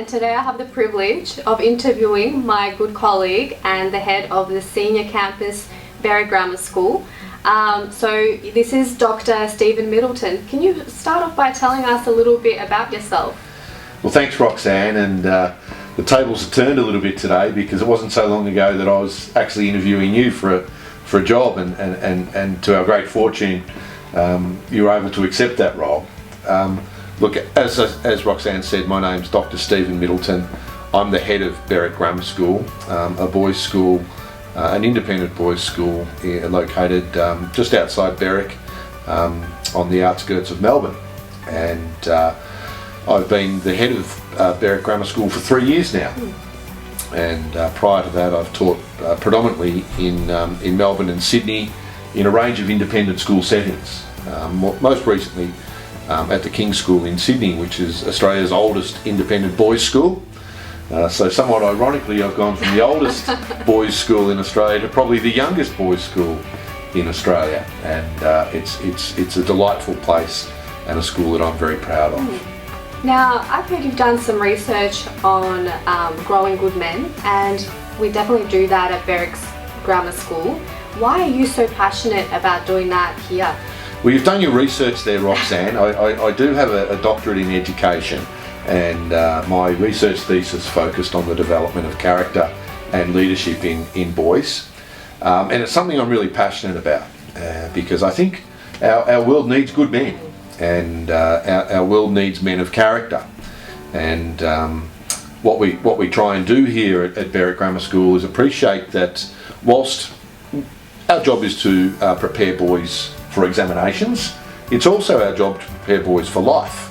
and today I have the privilege of interviewing my good colleague and the head of the senior campus, Berwick Grammar School. So this is Dr Stephen Middleton. Can you start off by telling us a little bit about yourself? Well, thanks Roxanne, and the tables have turned a little bit today because it wasn't so long ago that I was actually interviewing you for a job, and to our great fortune you were able to accept that role. Look, as Roxanne said, my name's Dr Stephen Middleton. I'm the head of Berwick Grammar School, a boys' school, an independent boys' school located just outside Berwick, on the outskirts of Melbourne. And I've been the head of Berwick Grammar School for 3 years now. And prior to that, I've taught predominantly in Melbourne and Sydney in a range of independent school settings. Most recently at the King's School in Sydney, which is Australia's oldest independent boys' school. So somewhat ironically, I've gone from the oldest boys' school in Australia to probably the youngest boys' school in Australia, and it's a delightful place and a school that I'm very proud of. Now, I've heard you've done some research on growing good men, and we definitely do that at Berwick's Grammar School. Why are you so passionate about doing that here? Well, you've done your research there, Roxanne. I do have a doctorate in education, and my research thesis focused on the development of character and leadership in boys. And it's something I'm really passionate about because I think our world needs good men, and our world needs men of character. And what we try and do here at Berwick Grammar School is appreciate that whilst our job is to prepare boys for examinations, it's also our job to prepare boys for life.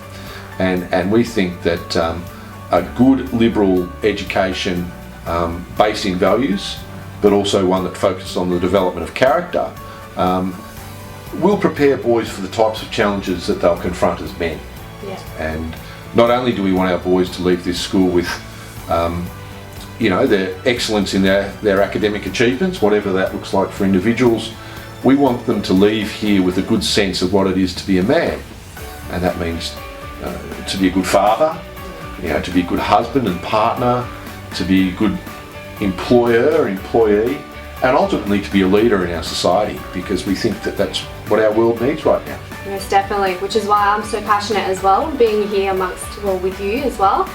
And we think that a good liberal education based in values, but also one that focuses on the development of character, will prepare boys for the types of challenges that they'll confront as men. Yeah. And not only do we want our boys to leave this school with their excellence in their academic achievements, whatever that looks like for individuals, we want them to leave here with a good sense of what it is to be a man. And that means to be a good father, to be a good husband and partner, to be a good employer, employee, and ultimately to be a leader in our society, because we think that that's what our world needs right now. Yes, definitely, which is why I'm so passionate as well, being here with you as well.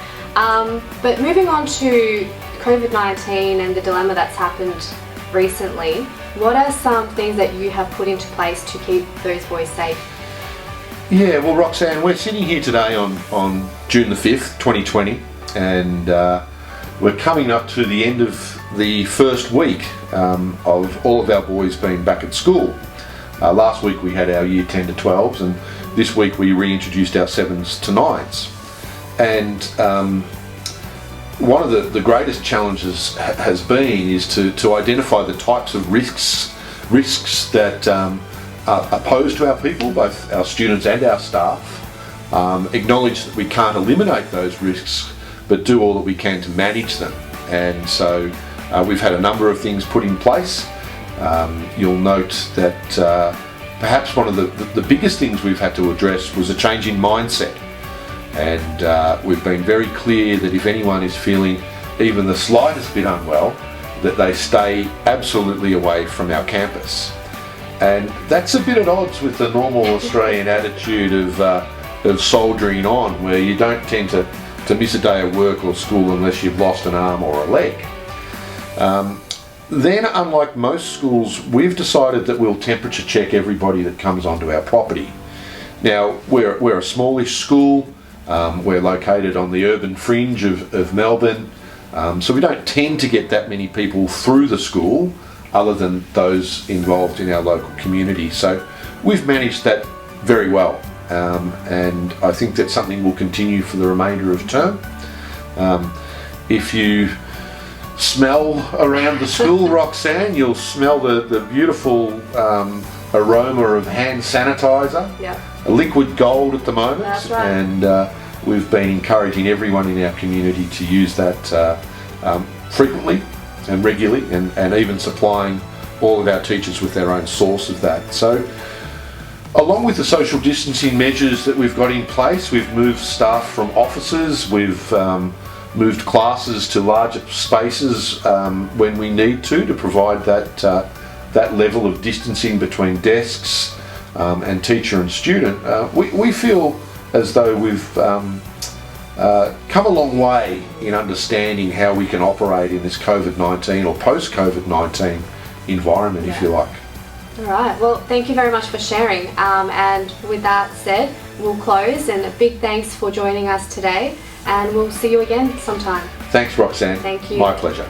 But moving on to COVID-19 and the dilemma that's happened recently, what are some things that you have put into place to keep those boys safe? Yeah, well, Roxanne, we're sitting here today on June the 5th, 2020, and we're coming up to the end of the first week of all of our boys being back at school. Last week we had our year 10 to 12s, and this week we reintroduced our 7s to 9s. And one of the greatest challenges has been is to identify the types of risks that are posed to our people, both our students and our staff, acknowledge that we can't eliminate those risks, but do all that we can to manage them. And so we've had a number of things put in place. You'll note that perhaps one of the biggest things we've had to address was a change in mindset. And we've been very clear that if anyone is feeling even the slightest bit unwell, that they stay absolutely away from our campus. And that's a bit at odds with the normal Australian attitude of soldiering on, where you don't tend to miss a day of work or school unless you've lost an arm or a leg. Then, unlike most schools, we've decided that we'll temperature check everybody that comes onto our property. Now, we're a smallish school. We're located on the urban fringe of Melbourne, so we don't tend to get that many people through the school other than those involved in our local community. So we've managed that very well, and I think that's something we'll continue for the remainder of term. If you smell around the school, Roxanne, you'll smell the beautiful aroma of hand sanitizer. Yeah. A liquid gold at the moment. That's right. And we've been encouraging everyone in our community to use that frequently and regularly, and even supplying all of our teachers with their own source of that. So along with the social distancing measures that we've got in place, we've moved staff from offices, we've moved classes to larger spaces when we need to provide that level of distancing between desks and teacher and student. We feel as though we've come a long way in understanding how we can operate in this COVID-19 or post-COVID-19 environment, if you like. All right, well, thank you very much for sharing. And with that said, we'll close, and a big thanks for joining us today, and we'll see you again sometime. Thanks, Roxanne. Thank you. My pleasure.